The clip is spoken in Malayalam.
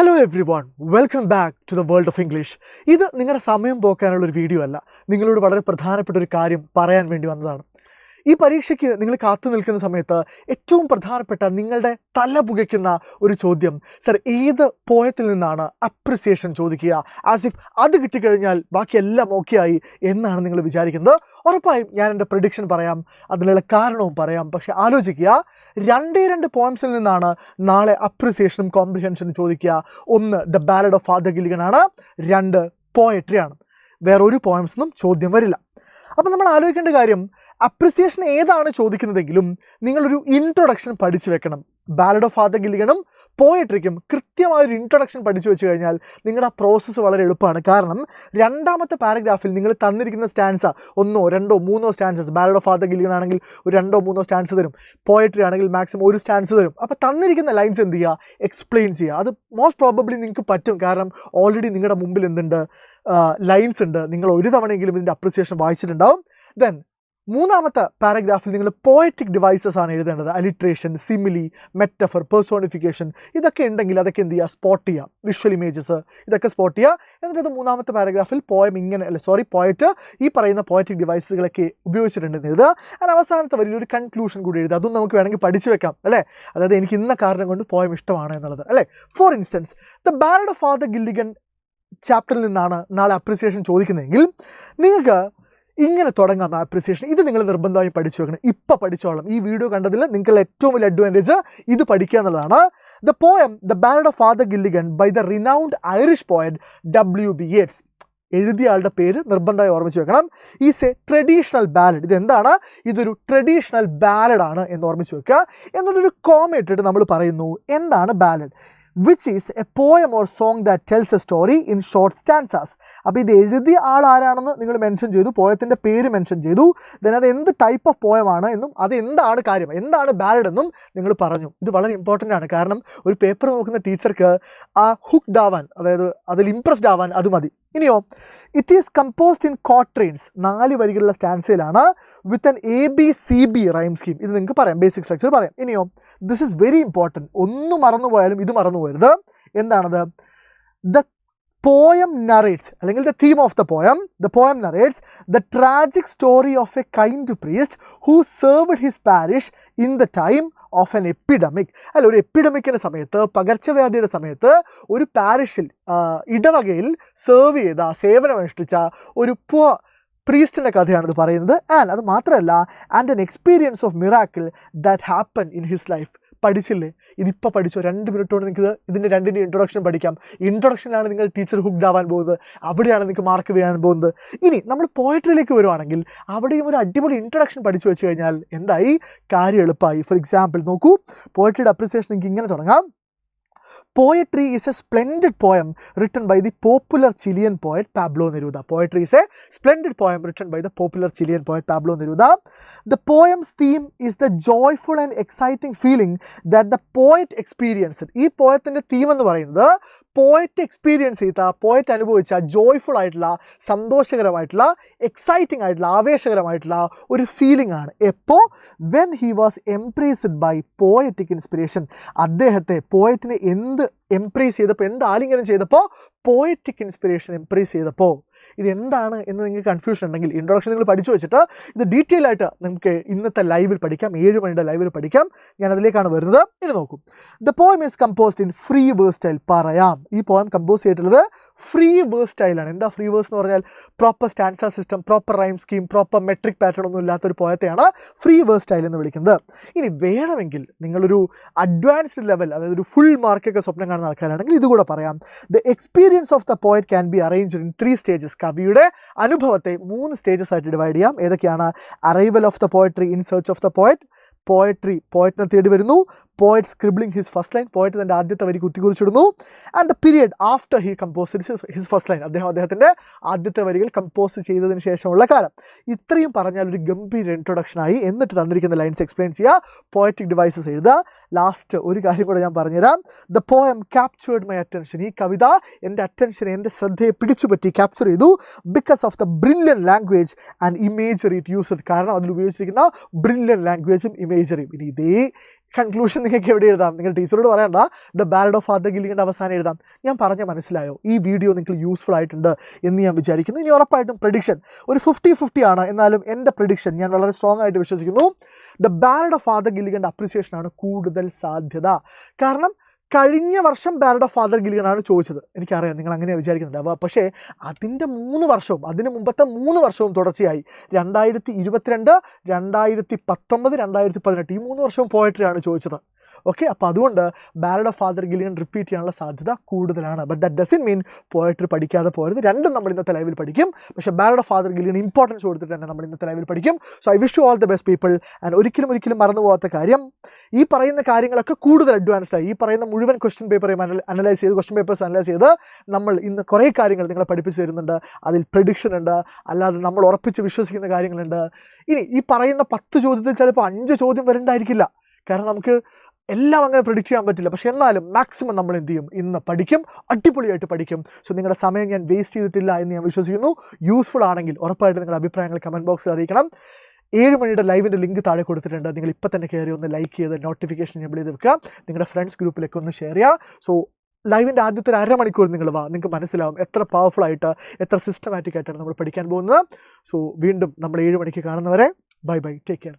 Hello everyone, welcome back to the world of English. ഇത് നിങ്ങളുടെ സമയം പോക്കാനുള്ളൊരു വീഡിയോ അല്ല, നിങ്ങളോട് വളരെ പ്രധാനപ്പെട്ട ഒരു കാര്യം പറയാൻ വേണ്ടി വന്നതാണ്. ഈ പരീക്ഷയ്ക്ക് നിങ്ങൾ കാത്തു നിൽക്കുന്ന സമയത്ത് ഏറ്റവും പ്രധാനപ്പെട്ട നിങ്ങളുടെ തല പുകയ്ക്കുന്ന ഒരു ചോദ്യം, സർ ഏത് പോയത്തിൽ നിന്നാണ് അപ്രിസിയേഷൻ ചോദിക്കുക? ആസ് ഇഫ് അത് കിട്ടിക്കഴിഞ്ഞാൽ ബാക്കിയെല്ലാം ഓക്കെ ആയി എന്നാണ് നിങ്ങൾ വിചാരിക്കുന്നത്. ഉറപ്പായും ഞാൻ എൻ്റെ പ്രഡിക്ഷൻ പറയാം, അതിനുള്ള കാരണവും പറയാം. പക്ഷേ ആലോചിക്കുക, രണ്ട് പോയിംസിൽ നിന്നാണ് നാളെ അപ്രിസിയേഷനും കോംപ്രിഹെൻഷനും ചോദിക്കുക. ഒന്ന് the ballad of Father Gilligan ആണ്, രണ്ട് പോയട്രി ആണ്. വേറെ ഒരു പോയംസിനും ചോദ്യം വരില്ല. അപ്പം നമ്മൾ ആലോചിക്കേണ്ട കാര്യം, അപ്രിസിയേഷൻ ഏതാണ് ചോദിക്കുന്നതെങ്കിലും നിങ്ങളൊരു ഇൻട്രൊഡക്ഷൻ പഠിച്ചു വെക്കണം. ബാലഡ് ഓഫ് ഫാദർ ഗില്ലിഗനും പോയട്രിക്കും കൃത്യമായൊരു ഇൻട്രൊഡക്ഷൻ പഠിച്ചു വെച്ച് കഴിഞ്ഞാൽ നിങ്ങളുടെ ആ പ്രോസസ്സ് വളരെ എളുപ്പമാണ്. കാരണം രണ്ടാമത്തെ പാരഗ്രാഫിൽ നിങ്ങൾ തന്നിരിക്കുന്ന stanza 1, 2, 3 stances, ballad of Father Gilligan ആണെങ്കിൽ ഒരു 2, 3 സ്റ്റാൻസ് തരും, പോയട്രി ആണെങ്കിൽ മാക്സിമം ഒരു സ്റ്റാൻസ് തരും. അപ്പോൾ തന്നിരിക്കുന്ന ലൈൻസ് എന്ത് ചെയ്യുക, എക്സ്പ്ലെയിൻ ചെയ്യുക. അത് മോസ്റ്റ് പ്രോബബ്ലി നിങ്ങൾക്ക് പറ്റും, കാരണം ഓൾറെഡി നിങ്ങളുടെ മുമ്പിൽ എന്തുണ്ട്, ലൈൻസ് ഉണ്ട്. നിങ്ങൾ ഒരു തവണയെങ്കിലും ഇതിൻ്റെ അപ്രിസിയേഷൻ വായിച്ചിട്ടുണ്ടാവും. ദെൻ മൂന്നാമത്തെ പാരഗ്രാഫിൽ നിങ്ങൾ പോയറ്റിക് ഡിവൈസസ് ആണ് എഴുതേണ്ടത്. അലിട്രേഷൻ, സിമിലി, മെറ്റഫർ, പേഴ്സോണിഫിക്കേഷൻ, ഇതൊക്കെ ഉണ്ടെങ്കിൽ അതൊക്കെ എന്ത് ചെയ്യുക, സ്പോട്ട് ചെയ്യുക. വിഷ്വൽ ഇമേജസ് ഇതൊക്കെ സ്പോട്ട് ചെയ്യുക. എന്നിട്ട് അത് മൂന്നാമത്തെ പാരഗ്രാഫിൽ പോയറ്റ് ഈ പറയുന്ന പോയറ്റിക് ഡിവൈസുകളൊക്കെ ഉപയോഗിച്ചിട്ടുണ്ടെന്ന് എഴുതുക. അതിന് അവസാനത്തെ വലിയൊരു കൺക്ലൂഷൻ കൂടി എഴുതുക. അതും നമുക്ക് വേണമെങ്കിൽ പഠിച്ചു വെക്കാം അല്ലേ. അതായത് എനിക്ക് ഇന്ന കാരണം കൊണ്ട് പോയം ഇഷ്ടമാണ് എന്നുള്ളത് അല്ലേ. For instance, the ballad of Father Gilligan ചാപ്റ്ററിൽ നിന്നാണ് നാളെ അപ്രിസിയേഷൻ ചോദിക്കുന്നതെങ്കിൽ നിങ്ങൾക്ക് ഇങ്ങനെ തുടങ്ങാം അപ്രിസിയേഷൻ. ഇത് നിങ്ങൾ നിർബന്ധമായും പഠിച്ചു വെക്കണം. ഇപ്പം പഠിച്ചോളാം. ഈ വീഡിയോ കണ്ടതിൽ നിങ്ങളുടെ ഏറ്റവും വലിയ അഡ്വാൻറ്റേജ് ഇത് പഠിക്കുക എന്നുള്ളതാണ്. The poem the ballad of Father Gilligan by the renowned Irish poet W.B. Yeats. എഴുതിയ ആളുടെ പേര് നിർബന്ധമായി ഓർമ്മിച്ച് വെക്കണം. Is a traditional ballad. ഇതെന്താണ്? ഇതൊരു ട്രഡീഷണൽ ബാലഡാണ് എന്ന് ഓർമ്മിച്ച് വെക്കുക. എന്നുള്ളൊരു കോമ ഇട്ടിട്ട് നമ്മൾ പറയുന്നു എന്താണ് ballad, which is a poem or song that tells a story in short stanzas. അപ്പോൾ ഇത് എഴുതിയ ആൾ ആരാണെന്ന് നിങ്ങൾ മെൻഷൻ ചെയ്തു, പോയത്തിൻ്റെ പേര് മെൻഷൻ ചെയ്തു, ദെൻ അത് എന്ത് ടൈപ്പ് ഓഫ് പോയമാണ് എന്നും അത് എന്താണ് കാര്യം, എന്താണ് ബാലഡ് എന്നും നിങ്ങൾ പറഞ്ഞു. ഇത് വളരെ ഇമ്പോർട്ടൻ്റ് ആണ്. കാരണം ഒരു പേപ്പർ നോക്കുന്ന ടീച്ചർക്ക് ആ ഹുക്ഡ് ആവാൻ, അതായത് അതിൽ ഇംപ്രസ്ഡ് ആവാൻ അത് മതി. ഇനിയോ, it is composed in quatrains, 4 വരികളുള്ള സ്റ്റാൻസയിലാണ്, with an ABCB rhyme scheme. ഇത് നിങ്ങൾക്ക് പറയാം, ബേസിക് സ്ട്രക്ചർ പറയാം. ഇനിയോ, ദിസ് ഈസ് വെരി ഇമ്പോർട്ടൻറ്റ്. ഒന്നും മറന്നുപോയാലും ഇത് മറന്നു പോകരുത്. എന്താണത്? ദ പോയം നറേറ്റ്സ്, അല്ലെങ്കിൽ the theme of the poem narrates the tragic story of A kind priest who served his parish in the time of N epidemic. അല്ല, ഒരു എപ്പിഡമിക്കിൻ്റെ സമയത്ത്, പകർച്ചവ്യാധിയുടെ സമയത്ത് ഒരു പാരിഷിൽ, ഇടവകയിൽ സെർവ് ചെയ്ത, സേവനമനുഷ്ഠിച്ച ഒരു പ്രീസ്റ്റിൻ്റെ കഥയാണ് ഇത് പറയുന്നത്. ആൻഡ് അത് മാത്രമല്ല, and an experience of miracle that happen in his life. പഠിച്ചില്ലേ? ഇതിപ്പോൾ പഠിച്ചോ. 2 മിനിറ്റ് കൊണ്ട് നിങ്ങൾക്ക് ഇതിൻ്റെ രണ്ടിൻ്റെ ഇൻട്രൊഡക്ഷൻ പഠിക്കാം. ഇൻട്രൊഡക്ഷനിലാണ് നിങ്ങൾ ടീച്ചർ ഹുക്ഡ് ആവാൻ പോകുന്നത്, അവിടെയാണ് നിങ്ങൾക്ക് മാർക്ക് വീഴാൻ പോകുന്നത്. ഇനി നമ്മൾ പോയട്രിയിലേക്ക് വരുവാണെങ്കിൽ അവിടെയും ഒരു അടിപൊളി ഇൻട്രൊഡക്ഷൻ പഠിച്ചു വെച്ച് കഴിഞ്ഞാൽ എന്തായി, കാര്യം എളുപ്പമായി. ഫോർ എക്സാമ്പിൾ നോക്കൂ, പോയട്രിയുടെ അപ്രിസിയേഷൻ നിങ്ങൾക്ക് ഇങ്ങനെ തുടങ്ങാം. Poetry is a splendid poem written by the popular Chilean poet Pablo Neruda. Poetry is a splendid poem written by the popular Chilean poet Pablo Neruda. The poem's theme is the joyful and exciting feeling that the poet experienced. ഈ പോയത്തിൻ്റെ തീം എന്ന് പറയുന്നത് പോയറ്റ് എക്സ്പീരിയൻസ് ചെയ്ത, പോയറ്റ് അനുഭവിച്ച ജോയ്ഫുൾ ആയിട്ടുള്ള, സന്തോഷകരമായിട്ടുള്ള, എക്സൈറ്റിംഗ് ആയിട്ടുള്ള, ആവേശകരമായിട്ടുള്ള ഒരു ഫീലിംഗ് ആണ്. എപ്പോൾ? When he was impressed by poetic inspiration. അദ്ദേഹത്തെ, പോയറ്റിനെ എന്ത് എംപ്രേസ് ചെയ്തപ്പോൾ, എന്ത് ആലിംഗനം ചെയ്തപ്പോൾ? പോയറ്റിക് ഇൻസ്പിറേഷൻ എംപ്രേസ് ചെയ്തപ്പോൾ. ഇതെന്താണ് എന്ന് നിങ്ങൾക്ക് കൺഫ്യൂഷൻ ഉണ്ടെങ്കിൽ ഇൻട്രൊഡക്ഷൻ നിങ്ങൾ പഠിച്ചു വെച്ചിട്ട് ഇത് ഡീറ്റെയിൽ ആയിട്ട് നമുക്ക് ഇന്നത്തെ ലൈവിൽ പഠിക്കാം, 7 മണിയുടെ ലൈവിൽ പഠിക്കാം. ഞാൻ അതിലേക്കാണ് വരുന്നത്. ഇനി നോക്കും, the poem is composed in free verse style. പറയാം, ഈ പോയം കമ്പോസ് ചെയ്തിട്ടുള്ളത് ഫ്രീ വേഴ്സ് സ്റ്റൈലാണ്. എന്താ ഫ്രീ വേഴ്സ് എന്ന് പറഞ്ഞാൽ? Proper stanza system, proper rhyme scheme, proper metric pattern ഒന്നും ഇല്ലാത്തൊരു പോയത്തെയാണ് ഫ്രീ വേഴ്സ് സ്റ്റൈൽ എന്ന് വിളിക്കുന്നത്. ഇനി വേണമെങ്കിൽ നിങ്ങളൊരു അഡ്വാൻസ്ഡ് ലെവൽ, അതായത് ഒരു ഫുൾ മാർക്കൊക്കെ സ്വപ്നം കാണുന്ന ആൾക്കാരാണെങ്കിൽ ഇതുകൂടെ പറയാം. The experience of the poet can be arranged in 3 stages. കവിയുടെ അനുഭവത്തെ 3 സ്റ്റേജസ് ആയിട്ട് ഡിവൈഡ് ചെയ്യാം. ഏതൊക്കെയാണ്? Arrival of the poetry, in search of the poet, പോയറ്റിനെ തേടി വരുന്നു, poet scribbling his first line, poet തൻ്റെ ആദ്യത്തെ വരി കുത്തിക്കുറിച്ചിടുന്നു, and the period after he compose his first line, അദ്ദേഹത്തിൻ്റെ ആദ്യത്തെ വരികൾ കമ്പോസ് ചെയ്തതിന് ശേഷമുള്ള കാലം. ഇത്രയും പറഞ്ഞാൽ ഒരു ഗംഭീര ഇൻട്രൊഡക്ഷനായി. എന്നിട്ട് തന്നിരിക്കുന്ന ലൈൻസ് എക്സ്പ്ലെയിൻ ചെയ്യുക, പോയറ്റിക് ഡിവൈസസ് എഴുതുക. ലാസ്റ്റ് ഒരു കാര്യം കൂടെ ഞാൻ പറഞ്ഞുതരാം. The poem captured my attention. ഈ കവിത എൻ്റെ അറ്റൻഷനെ, എൻ്റെ ശ്രദ്ധയെ പിടിച്ചുപറ്റി, ക്യാപ്ചർ ചെയ്തു, because of the brilliant language and imagery it used. കാരണം അതിൽ ഉപയോഗിച്ചിരിക്കുന്ന ബ്രില്യൻ ലാംഗ്വേജും ഇമേജറിയും. ഇനി ഇതേ കൺക്ലൂഷൻ നിങ്ങൾക്ക് എവിടെ എഴുതാം? നിങ്ങൾ ടീച്ചറോട് പറയണ്ട ദ ബാലഡ് ഓഫ് ഫാദർ ഗില്ലിഗൻ്റെ അവസാനം എഴുതാം. ഞാൻ പറഞ്ഞ മനസ്സിലായോ? ഈ വീഡിയോ നിങ്ങൾക്ക് യൂസ്ഫുൾ ആയിട്ടുണ്ട് എന്ന് ഞാൻ വിചാരിക്കുന്നു. ഇനി ഉറപ്പായിട്ടും പ്രഡിക്ഷൻ ഒരു 50-50 ആണ്. എന്നാലും എൻ്റെ പ്രഡിക്ഷൻ ഞാൻ വളരെ സ്ട്രോങ് ആയിട്ട് വിശ്വസിക്കുന്നു, ദ ബാലഡ് ഓഫ് ഫാദർ ഗില്ലിഗൻ്റെ അപ്രിസിയേഷനാണ് കൂടുതൽ സാധ്യത. കാരണം കഴിഞ്ഞ വർഷം ബാലഡ് ഓഫ് ഫാദർ ഗില്ലിഗനാണ് ചോദിച്ചത്. എനിക്കറിയാം നിങ്ങൾ അങ്ങനെ വിചാരിക്കുന്നുണ്ട്. പക്ഷേ അതിൻ്റെ 3 വർഷവും അതിന് മുമ്പത്തെ 3 വർഷവും തുടർച്ചയായി 2022, 2019, 2018 ഈ 3 വർഷവും പോയട്രിയാണ് ചോദിച്ചത്. ഓക്കെ, അപ്പോൾ അതുകൊണ്ട് ballad of Father Gilligan repeat ചെയ്യാനുള്ള സാധ്യത കൂടുതലാണ്. But that doesn't mean poetry പഠിക്കാതെ പോരുത്. രണ്ടും നമ്മൾ ഇന്നത്തെ ലൈവിൽ പഠിക്കും. പക്ഷേ ballad of Father Gilligan importance കൊടുത്തിട്ട് തന്നെ നമ്മൾ ഇന്നത്തെ ലൈവിൽ പഠിക്കും. So I wish you all the best people. And ഒരിക്കലും മറന്നു പോകാത്ത കാര്യം, ഈ പറയുന്ന കാര്യങ്ങളൊക്കെ കൂടുതൽ അഡ്വാൻസ്ഡ് ആയി, ഈ പറയുന്ന മുഴുവൻ ക്വസ്റ്റ്യൻ പേപ്പറേയും ക്വസ്റ്റ്യൻ പേപ്പേഴ്സ് അനലൈസ് ചെയ്ത് നമ്മൾ ഇന്ന് കുറേ കാര്യങ്ങൾ നിങ്ങളെ പഠിപ്പിച്ച് തരുന്നുണ്ട്. അതിൽ പ്രഡിക്ഷൻ ഉണ്ട്, അല്ലാതെ നമ്മൾ ഉറപ്പിച്ച് വിശ്വസിക്കുന്ന കാര്യങ്ങളുണ്ട്. ഇനി ഈ പറയുന്ന 10 ചോദ്യത്തിൽ ചിലപ്പോൾ 5 ചോദ്യം വരണ്ടായിരിക്കില്ല. കാരണം നമുക്ക് എല്ലാം അങ്ങനെ പ്രെഡിക്റ്റ് ചെയ്യാൻ പറ്റില്ല. പക്ഷേ എന്നാലും മാക്സിമം നമ്മൾ എന്ത് ചെയ്യും, ഇന്ന് പഠിക്കും, അടിപൊളിയായിട്ട് പഠിക്കും. സോ നിങ്ങളുടെ സമയം ഞാൻ വേസ്റ്റ് ചെയ്തിട്ടില്ല എന്ന് ഞാൻ വിശ്വസിക്കുന്നു. യൂസ്ഫുൾ ആണെങ്കിൽ ഉറപ്പായിട്ട് നിങ്ങളുടെ അഭിപ്രായങ്ങൾ കമൻറ്റ് ബോക്സിൽ അറിയിക്കണം. 7 മണിയുടെ ലൈവിൻ്റെ ലിങ്ക് താഴെ കൊടുത്തിട്ടുണ്ട്. നിങ്ങൾ ഇപ്പം തന്നെ കയറി ഒന്ന് ലൈക്ക് ചെയ്ത് നോട്ടിഫിക്കേഷൻ എനേബിൾ ചെയ്ത് വെക്കുക. നിങ്ങളുടെ ഫ്രണ്ട്സ് ഗ്രൂപ്പിലേക്ക് ഒന്ന് ഷെയർ ചെയ്യുക. സോ ലൈവിൻ്റെ ആദ്യത്തെ 1/2 മണിക്കൂർ നിങ്ങൾ വാ, നിങ്ങൾക്ക് മനസ്സിലാവും എത്ര പവർഫുൾ ആയിട്ട്, എത്ര സിസ്റ്റമാറ്റിക് ആയിട്ടാണ് നമ്മൾ പഠിക്കാൻ പോകുന്നത്. സോ വീണ്ടും നമ്മൾ 7 മണിക്ക് കാണുന്നവരെ ബൈ, ടേക്ക് കെയർ.